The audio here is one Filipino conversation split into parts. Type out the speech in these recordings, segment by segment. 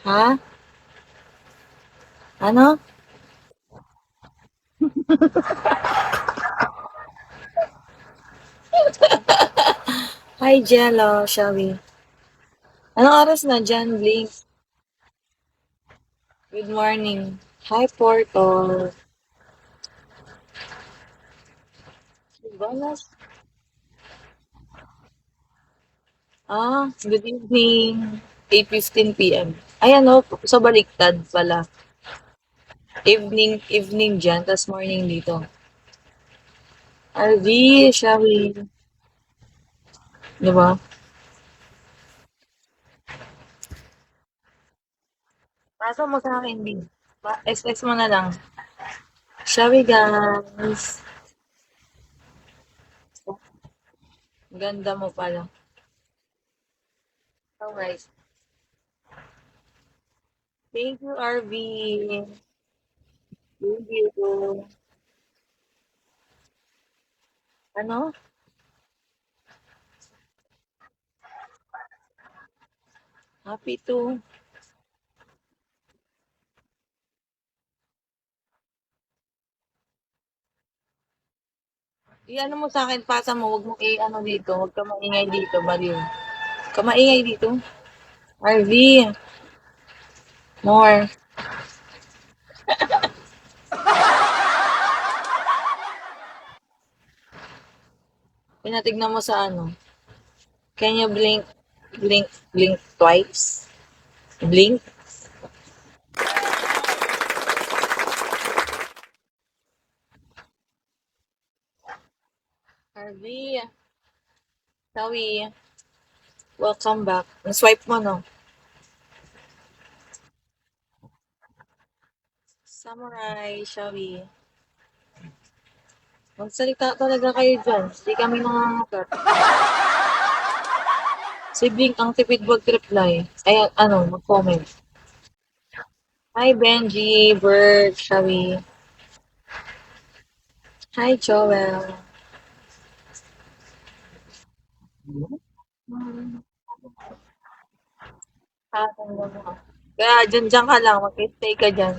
Ha? Ano? Hi, Jello, shall we? Anong oras na dyan, Blink? Good morning. Hi, Porto. Balas. Good evening. 8:15 p.m. Ay, ano, sa baliktad pala. Evening dyan, tas morning dito. RV, shall we? Di ba? Kaso mo sa akin, din. SS mo na lang. Shall we, guys? Ganda mo pala. Alright. Thank you, RV. Thank you. Ano? Happy to. I-ano mo sa akin, pasa mo, wag mo i-ano dito, wag ka maingay dito, baliw. Wag ka maingay dito. RV, more. Pinatignan mo sa ano. Can you blink twice? Blink? RV, Sawi, welcome back. Swipe mo, no? Samurai, Shawi. Magsalita talaga kayo dyan. Hindi kami nangangagat. Si Blink ang tipid mag-reply. Ay, ano, mag-comment. Hi, Benji, Bert, Shawi. Hi, Joel. Kaya dyan ka lang, mag-stay ka dyan.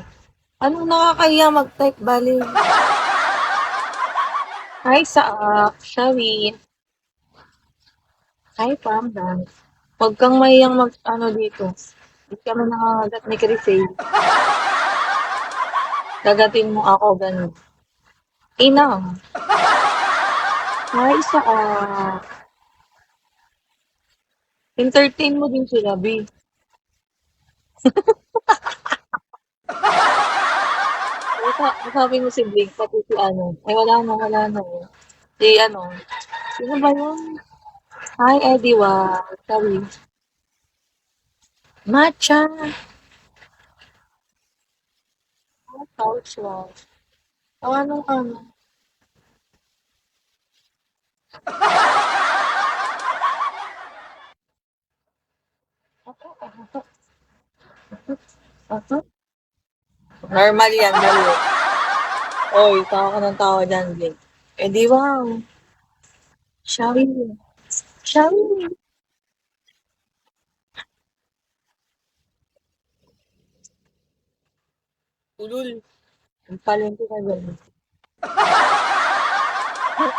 Anong nakakahiya mag-type, baliw? Hi, Saak, Shawi. Hi, Pamdan. Huwag kang mahiyang mag-ano dito. Hindi kami nangangagat ni Crisay. Kagatin mo ako, ganun. Inang. Hi, Saak. Entertain mo din sila, B. Sabi mo si Blake, pati si ano. Ay, wala na. Si ano. Sino ba yun? Hi, Eddie Wa. Sabi. Matcha. Couch lang. Anong ano? Ako? Normal yan, dali. Oy, tawa ka ng tawa dyan, Blake. Eddie Wow. Shawi. Shawi. Ulul. Ang palengke ka dyan.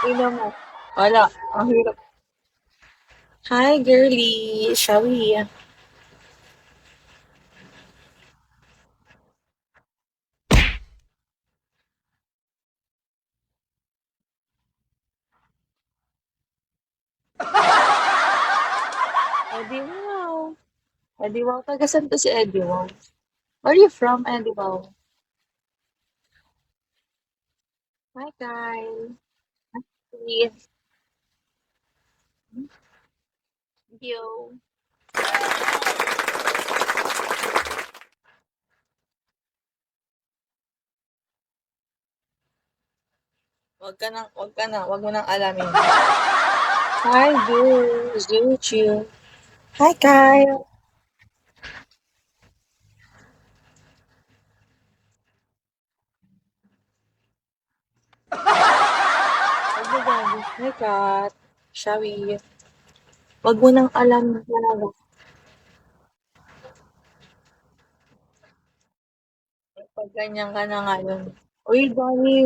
Ina mo. Wala. Ang hirap. Hi, girly. Shawi. Eddie Wow. Eddie Wow. Taga saan to si Eddie Wow? Where are you from, Eddie Wow? Hi, guys. Please. Thank you. Wag mo nang alamin. Hi, Zuchu. Hi, Kyle. Hi, Kat. Shawi. Wag mo nang alam na talaga. Pag ganyan ka na ngayon. Uy, Dani.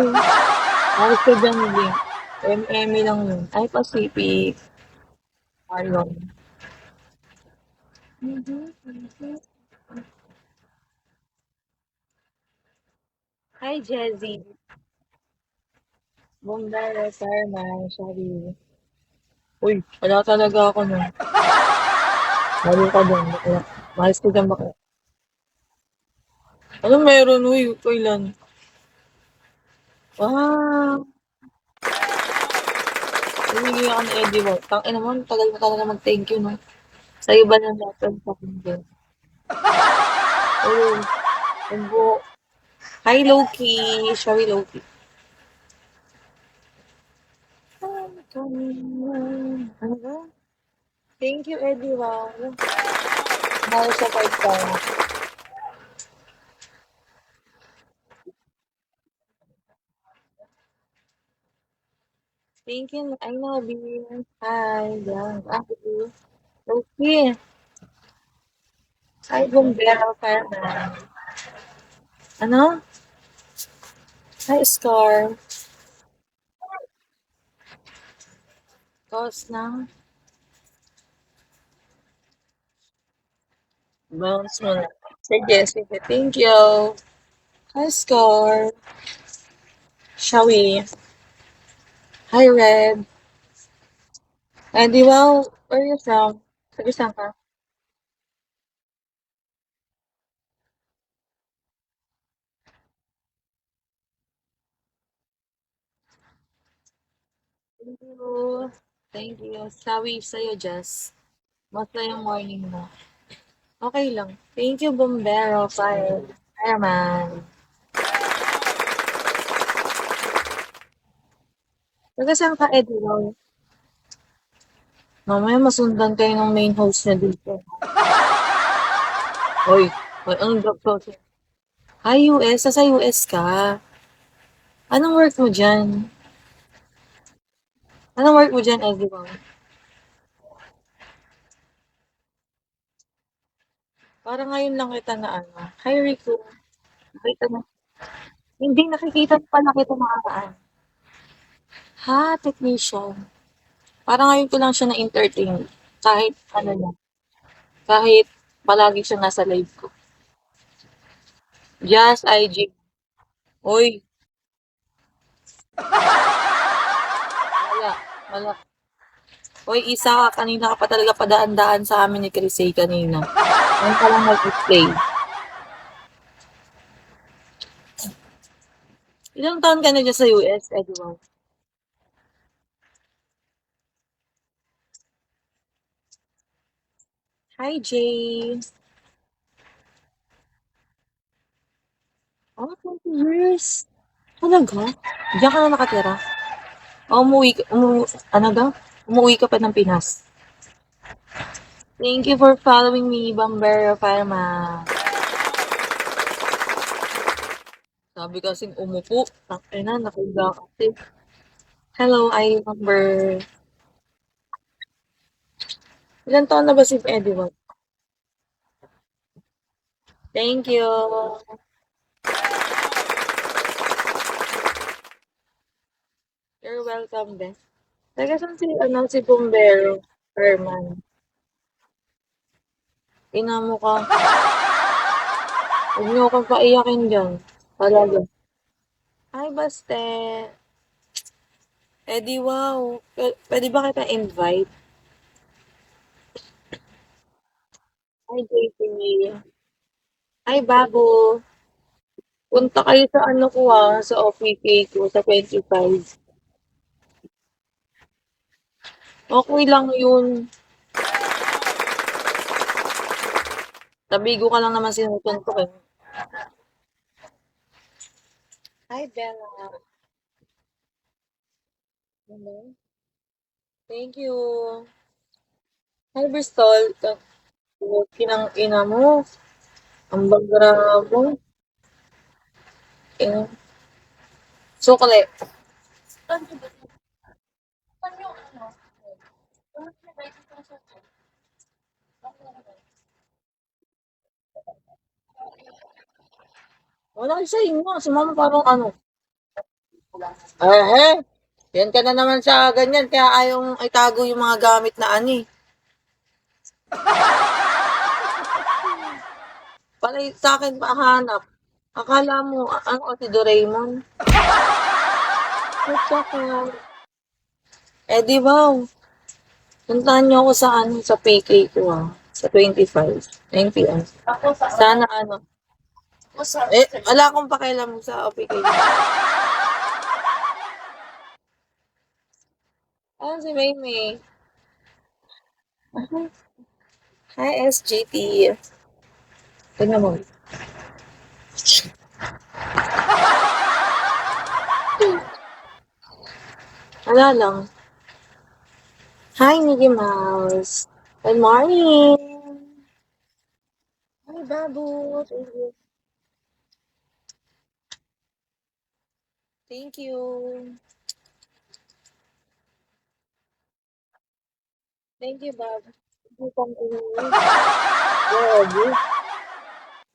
Ayos ka dyan, Link. MM lang yun. Ay, Pacific. Ayun. Hi, Jezzy. Bombero, Fireman, Shawi. Uy, wala talaga ako nun. Lalo ka dun. Bakla. Mahal ko dyan bakla. Ano meron, uy? Kailan? Wow! Humingi ako ng Eddie Wow. Tangina mo, tagal mo talaga mag-thank you, no? Sa'yo ba na natin sa akin? Oh, ang hi, Loki. Shawi, Loki. Ano ba? Thank you, Eddie Wow. Mahal sa part ka. Thank you, I love you. Hi, yan. Ako. Loki. Hi, Bombero, Fireman. Ano? Hi, Scar. Cause na. Bounce mo na. Sige, sige. Thank you. Hi, Scar. Shawi. Hi, Red. Eddie Wow, where are you from? Taga-saan ka? Thank you. Thank you. Sawi sa'yo, Jess. Basta yung morning mo. Okay lang. Thank you, Bombero. Fireman. Taga saan ka, Edwin? Mamaya masundan kayo ng main host na dito. Hoy, hoy, anong drop ko? Hi, US. Nasa US ka. Anong work mo dyan? Anong work mo dyan, Edwin? Parang ngayon lang kita na ano. Hi, Rico. Nakita na. Hindi, nakikita pa na kita nakaraan. Ha, technician. Parang ngayon ko lang siya na-entertain. Kahit ano na, kahit palagi siya nasa live ko. Just IG. Uy, wala, wala. Uy, isa ka, kanina ka pa talaga padaan-daan sa amin ni Chrissy kanina. Ngayon ka lang nag-display. Ilang taon ka na dyan sa US, Edward? Hi, Jay. Oh, 20 years. Talaga? Diyan ka na nakatira? O, ano daw? Umuwi ka pa ng Pinas. Thank you for following me, Bombero Fireman. Sabi kasing umupo. Tangina, nakahiga kasi. Hello, I number. Ilan taon na ba si Edward? Thank you. You're welcome din. Taga saan si, ano, si Bombero? Herman. Ina mo ka. Huwag niyo akong paiyakin dyan. Talaga. Hi, Baste. Eddie, wow. Pwede ba kita invite? Hi, JP. Hi, Babo. Punta kayo sa ano ko sa OPK ko sa 25. Okay lang yun. Tabigo ka lang naman sinusuntok eh. Hi, Bella. Hello. Thank you. Hi, Bristol. Kinang ina mo. Ang bagra mo. Eh, sukle. Wala sa inyo. Si mama parang ano. Eh, yan ka na naman sa ganyan. Kaya ayaw itago yung mga gamit na ani. Panay sa akin pahanap. Akala mo, ano si Doraemon? At saka, eh di ba, puntahan niyo ako sa ano, sa PK ko sa 25, 9 p.m. Sana ano, wala akong pakialam sa PK. Ah, si Maymay. Hi, SGT. Tingnan mo. Wala lang. Hi, Mickey Mouse. Good morning. Hi, Babu. Thank you. Thank you, Babu. Butang ina. Babu.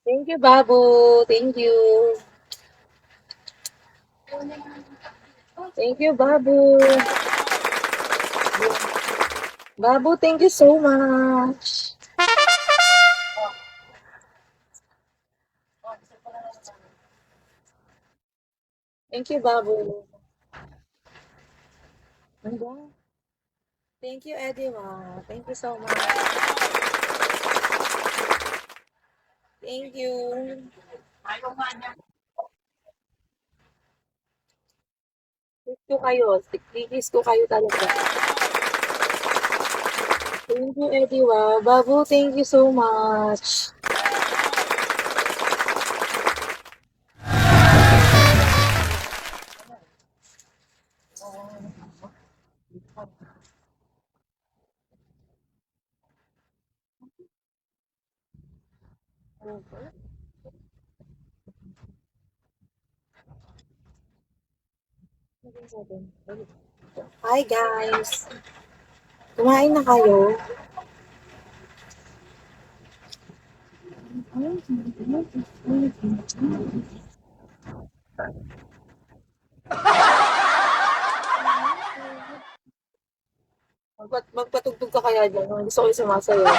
Thank you, Babu. Thank you. Thank you, Babu. Babu, thank you so much. Thank you, Babu. Ano? Thank you, Ediwa. Thank you so much. Thank you. Kiss ko kayo. Kiss ko kayo talaga. Thank you, Ediwa. Babu, thank you so much. Hi, guys. Kumain na kayo? Magpatugtog ka kaya dyan. Gusto ko yung sumasayaw.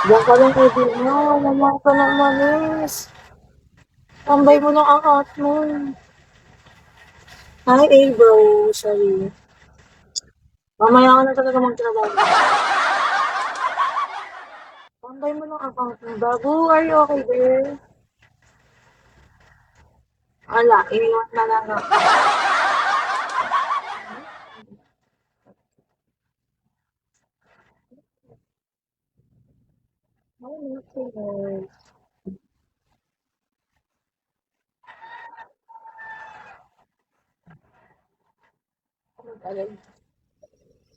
Diyan ka lang pwede na. Naman ka ng manis. Tambay mo ng angat mo. Hi, bro. Sorry. Mamaya ka na talaga magtrabaho. Tambay mo ng account mo. Babu, are you okay there? Wala, iniwan na lang ako. Hi, Nicholas.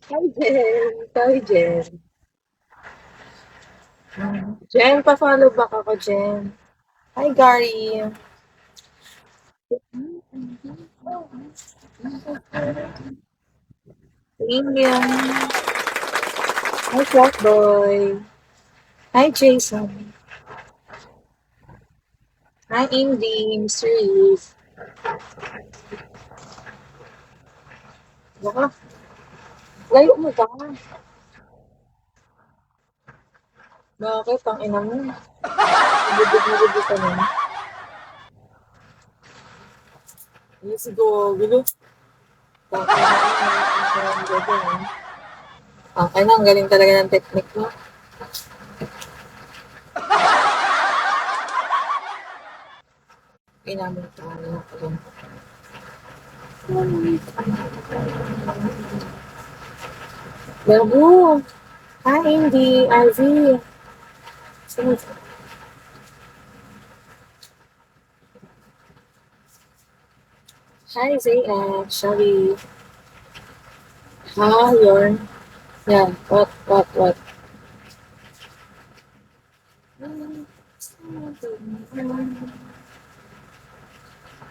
Hi, Jen. Hi, Jen. Jen, pa-follow back ako, Jen. Hi, Gary. Thank you. Hi, Flat Boy. Hi, Jason. Hi, Indy. Mr. Youth. Baka, layo mo ba? Bakit? Ang ina mo. Nagubig ka na. Ano si Gogolo? Okay na, ang galing talaga ng technique mo. Inamon ka na ako. Babu! Hi, Indy. RV. Hi, Zaya. Shari. Ha, yun. Yeah, what?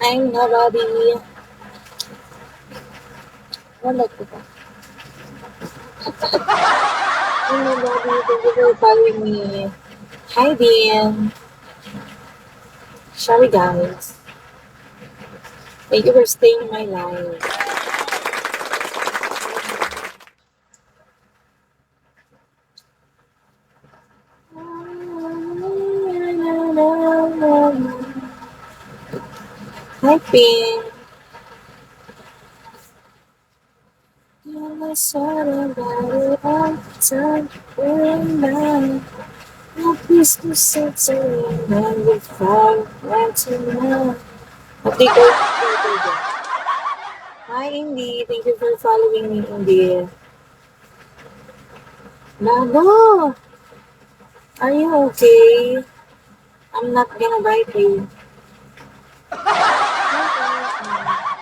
I'm nobody. Wala ko ba? my body, thank you for following me. Hi, Dean. Sorry, guys. Thank you for staying in my life. Hi, Pink. I saw about it all the time. When I please do something and we fall right to now. Update ko yung video. Hi, Indy. Thank you for following me, Indy. Lalo, are you okay? I'm not gonna bite you.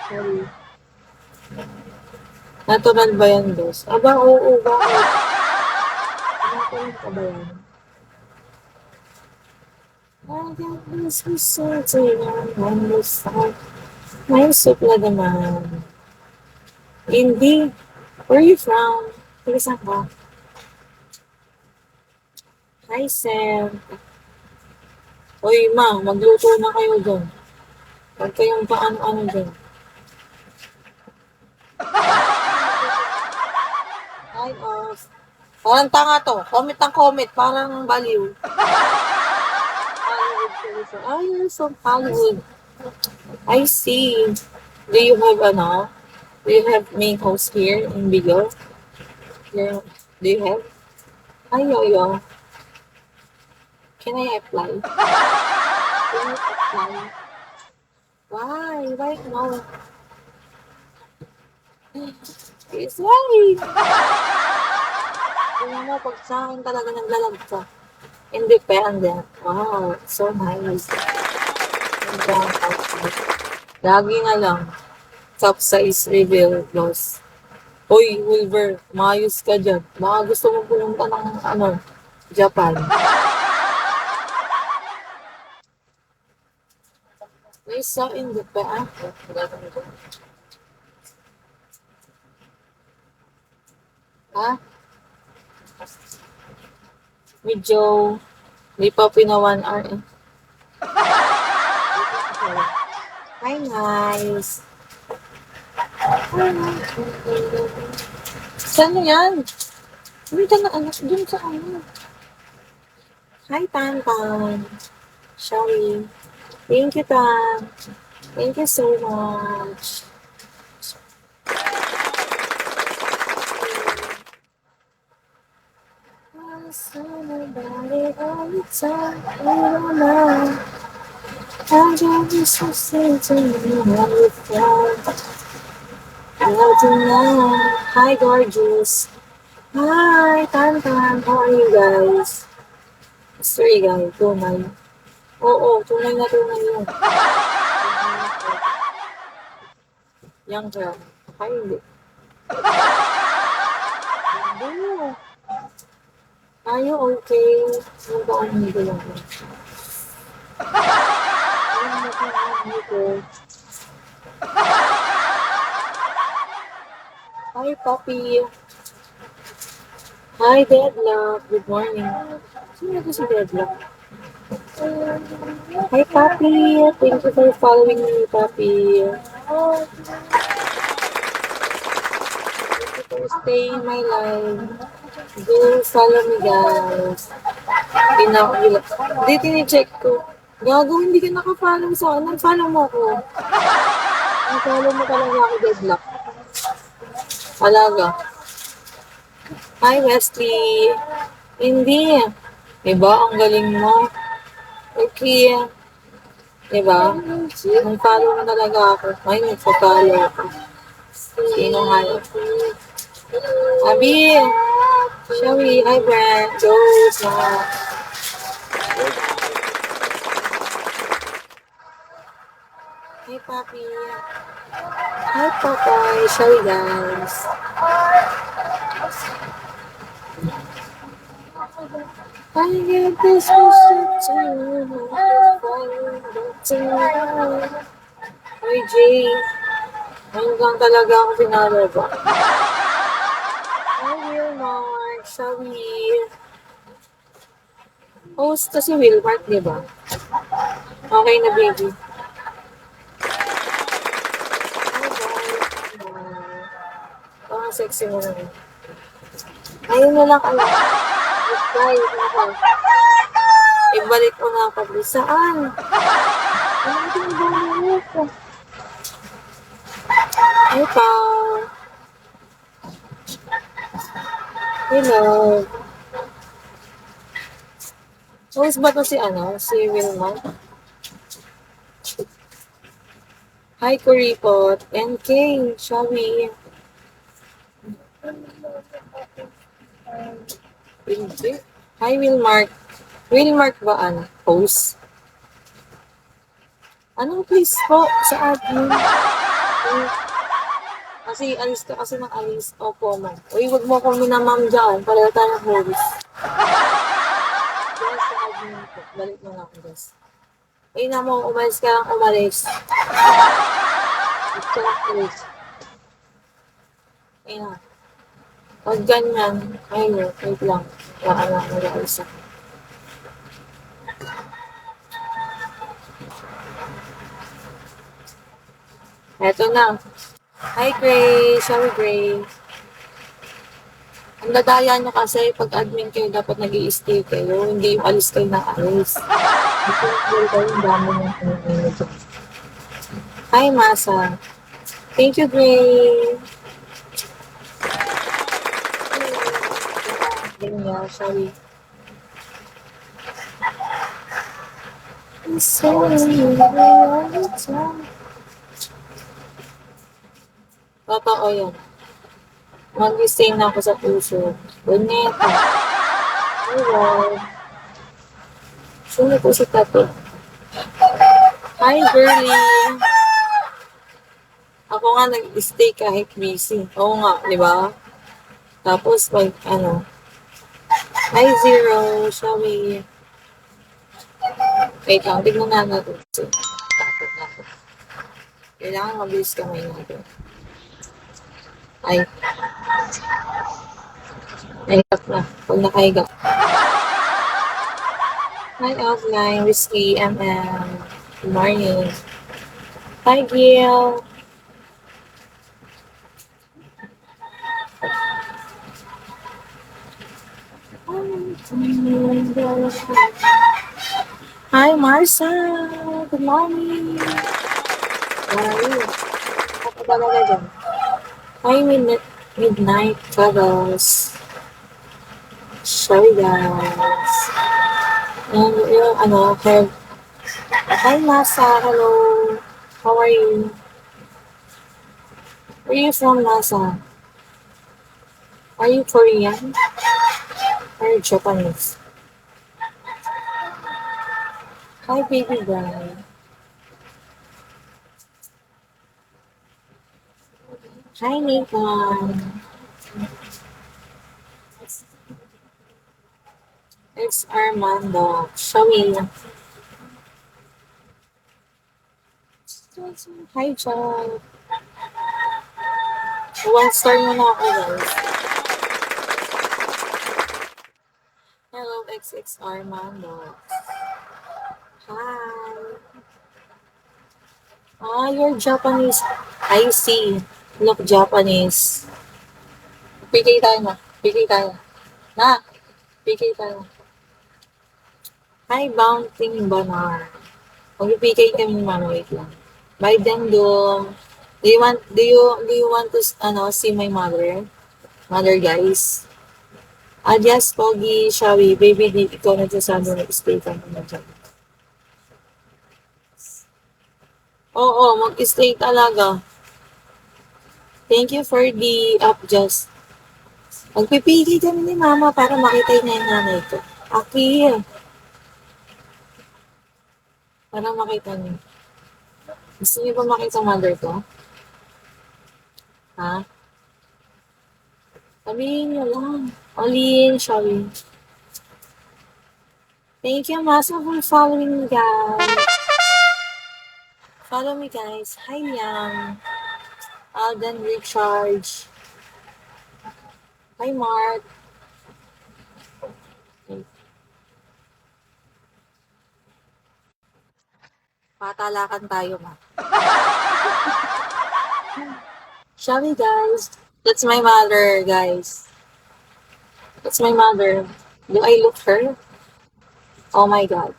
Sorry. Natural ba yan, boss? Aba, oo, bakit? Natural ka ba yan? I got this resulting on the side. May supla naman. Indy, where you from? Tigisan ka. Hi, Sam. Uy, ma, magluto na kayo dun. Huwag kayong paano-ano dun. Hi, off. Parang tanga to. Comment ng comment. Parang baliw. Hollywood tourism. Ah, you're from Hollywood. I see. Do you have ano? Do you have main host here in Bigo? Yeah. Do you have? Ay, yo. Can I apply? Can you apply? Why? Why no? It's why? Tingnan mo, pag sa akin talaga naglalag ka. Independent. Wow, so nice. Lagi nga lang. Top size reveal gloss. Uy, Wilber, maayos ka dyan. Baka gusto mo pumunta ng, Japan. May sa independent. Ha? Medyo, hindi pa pinawan hour eh. Hi, nice. Saan yan? Hindi ka na anak dun sa ano. Hi, Tantan. Sorry. Thank you, Tan. Thank you so much. Somebody all the time, I just so say to you how you felt. Hi, gorgeous. Hi, Tantan. How are you guys? Sorry, guys. Tunay. Oo, tunay na tunay yun. Young girl. Hi, hindi. Oo. Are you okay? Ano ba ang hindi lang? Hi, Poppy. Hi, Deadlock. Good morning. Sino na si Deadlock? Hi, Poppy. Thank you for following me, Poppy. Thank you for staying in my life. Do follow me, guys. Hindi, tinicheck ko. Gago, hindi ka nakafollow sa akin. Follow mo ako. Follow mo talaga ako, Deadlock. Alaga. Hi, Wesley. Hindi. Diba? Ang galing mo. Okay. Diba? Nag-follow mo talaga ako. Ay, nag-follow ako. Sino nga yun? Abi! Shawi, hi, Brent. Joes, mga. Hi, Papi. Hi, Papay. Shawi, guys. I get this message to you. Hi, Jay. Ngayon lang talaga ako sinalaba. Hi, Will March. Shall we host kasi Wilmark, di ba? Okay na, baby. Bye. Sexy mo na. Ayun na lang ano. Bye. Ibalik ko nga pa. Saan? Ay, pa. Hello. Host ba to si Si Wilmark? Hi, Kuripot. NK, shall we? Hindi. Hi, Wilmark. Wilmark ba host? Anong please po sa admin? Kasi alis ka kasi ng alis. Opo, ma'am. Uy, wag mo akong minamam dyan. Pareho tayo ng host. Yes, sa admin po. Balik mo na ako, guys. Ay na mo, umalis ka lang, umalis. Gusto lang umalis. Ay na. Pag ganyan, ayun, wait lang. Baka na, mag-aalis ako. Eto na. Hi, Gray. Shall we, Gray? Ang dadaya nyo kasi, pag admin kayo, dapat nag-i-stay kayo. Hindi yung alis kayo na alis. Hi, Masa. Thank you, Gray. Ganyan, sorry. Totoo yan. Mag-stay na ako sa puso. Boneta. Hello. Sino po si Tato? Hi, girlie. Ako nga nag-stay kahit busy. Oo nga, di ba? Tapos, Hi, Zero. Shall we? Wait lang, tignan na natin. Kailangan mabilis kamay natin. Ay. Nahigap na. Pag nakahigap. Hi, Offline. Whiskey, MM. Good morning. Hi, Gil. Hi, Marsa. Good morning. Ay, ako talaga dyan. Hi, midnight travels. Sorry, guys. Yung Hi, Nasa. Hello. How are you? Where are you from, Nasa? Are you Korean? Or Japanese? Hi, baby girl. Hi, Nathan. It's Armando. Showing. Hi, John. One star muna ako, guys. Hello, XX Armando. Hi. You're Japanese. I see. Look Japanese. PK tayo na. PK tayo. Na. PK tayo. Hi, Bouncing Banar. Mag-PK kami ni Mama. Wait lang. Bye, Dendong. Do you want to see my mother? Mother, guys. Yes, Pogi, Shawi. Baby, ikaw nagsasabi nag-stay ka muna dyan. Oo, mag-stay talaga. Thank you for the just. Magpipili kami ni Mama para makita niya yung nanay ko. Aki. Para makita niyo. Gusto niyo ba makita mother ko? Ha? Sabihin niyo lang. Olin, Shawi. Thank you, Masa, for following me, guys. Follow me, guys. Hi, Liam. Alden Recharge. Hi, Mark. Patalakan tayo, ma. Shall we, guys? That's my mother, guys. That's my mother. Do I look her? Oh my God.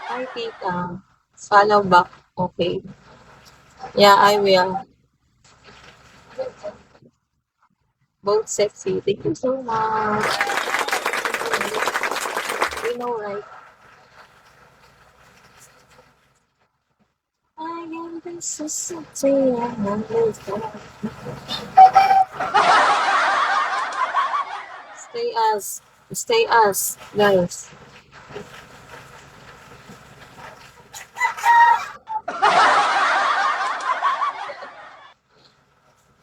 Hi, tita. Follow back. Okay. Yeah, I will. Both sexy. Thank you so much. You know, right? I am the society. Stay us. Stay us, guys.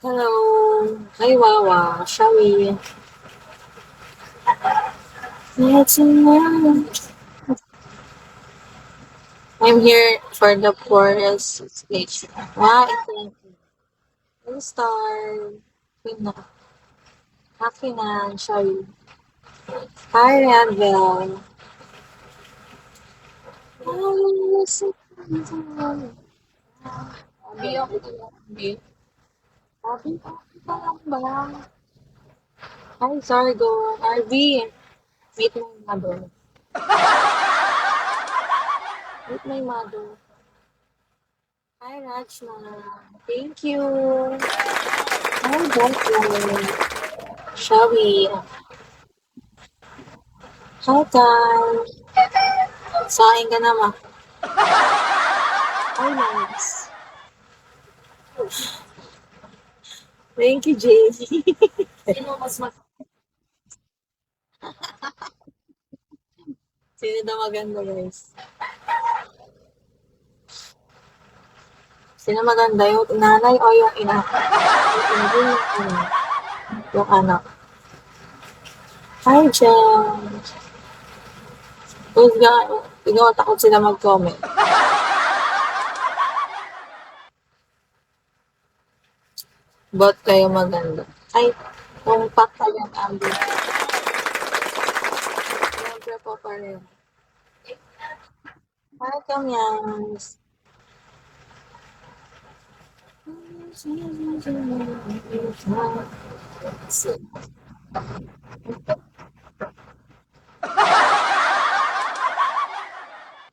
Hello. Hi, Wawa. Shall we? Let's I'm here for the forest stage. Wow, thank you. We'll start. Queen na. Akin na. Shall we? Hi, Rebel. Sabi ako. Sabi ko pa lang ba? Hi, Sargo. RV. Meet my mother. Meet my mother. Hi, Rajma. Thank you. Hi, Becca. Shall we? Hi, Kai. Saing ka naman. Hi, Lance. Thank you, Jay. Sino daw maganda, guys? Sino maganda? Yung nanay o yung ina? Yung anak. Hi, Jen. Ikaw, takot sila mag-comment. Ba't kayo maganda? Ay, kung pakta yung ambi. Siyempre po pa rin. Hi, Kamyans.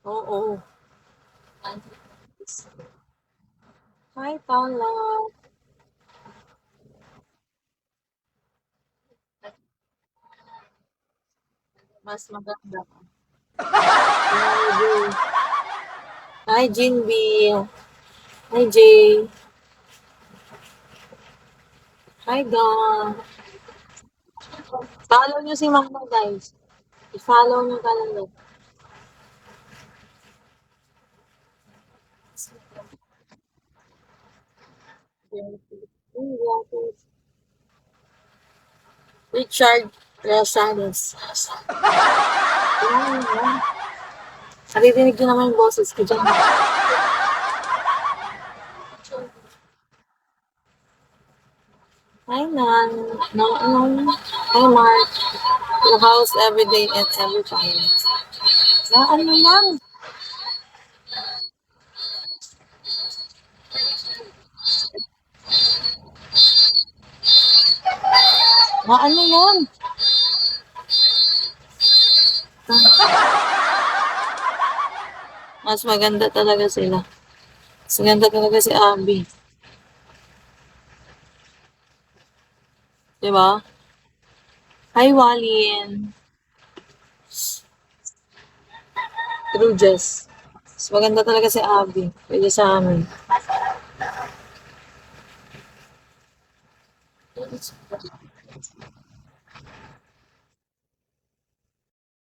Oo. Hi, Paula. Mas maganda ka. Hi, Jinbi. Hi, Jay. Hi, Don. Follow nyo si Mama, guys. I-follow nyo talaga. Richard Rosales. Naririnig nyo naman yung boses ko dyan. Hi, Nan. No, no. Hi, Mark. Your house every day and every time. Na ano lang? Na ano yan? Mas maganda talaga sila. Mas maganda talaga si Abby. Diba? Hi, Walin. True Jess. Mas maganda talaga si Abby. Pwede sa amin.